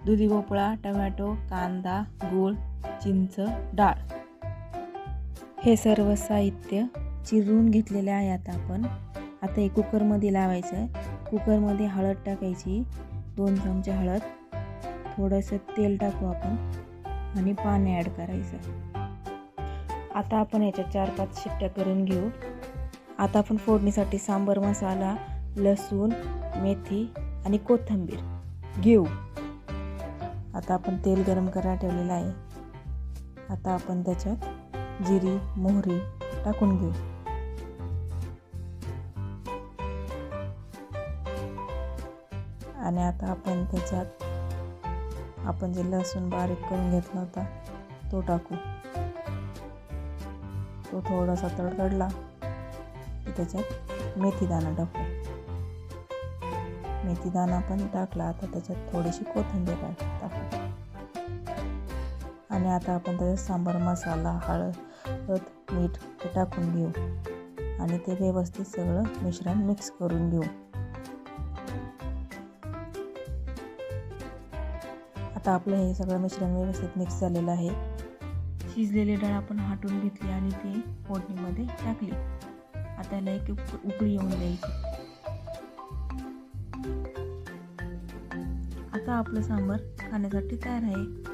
दुधी भोपळा, टोमॅटो, कांदा, गूळ, चिंच, डाळ हे सर्व साहित्य चिरून घेतलेले आहे. आता हे कुकरमध्ये लावायचं आहे. कुकरमध्ये हळद टाकायची, 2 चमचे हळद, थोडंसं तेल टाकू आपण आणि पाणी ॲड करायचं. आता आपण याच्या 4-5 शिट्ट्या करून घेऊ. आता आपण फोडणीसाठी सांबार मसाला, लसूण, मेथी आणि कोथिंबीर घेऊ. आता आपण तेल गरम करायला ठेवलेलं आहे. आता आपण त्याच्यात जिरी, मोहरी टाकून घेऊ. आणि आता आपण त्याच्यात आपण जे लसूण बारीक करून घेतला होता तो टाकू. तो थोडासा तडतडला की त्याच्यात मेथीदाणा टाकू. मेथीदाणा पण टाकला. आता त्याच्यात थोडीशी कोथिंबीर टाकू. आणि आता आपण त्याच्यात सांबार मसाला, हळद, मीठ हे टाकून घेऊ आणि ते व्यवस्थित सगळं मिश्रण मिक्स करून घेऊ. आता आपलं हे सगळं मिश्रण व्यवस्थित मिक्स झालेलं आहे. शिजलेली डाळ आपण हाटून घेतली आणि ती फोडणीमध्ये टाकली. आता याला एक उकळी येऊन द्यायची. आता आपलं सांबार खाण्यासाठी तयार आहे.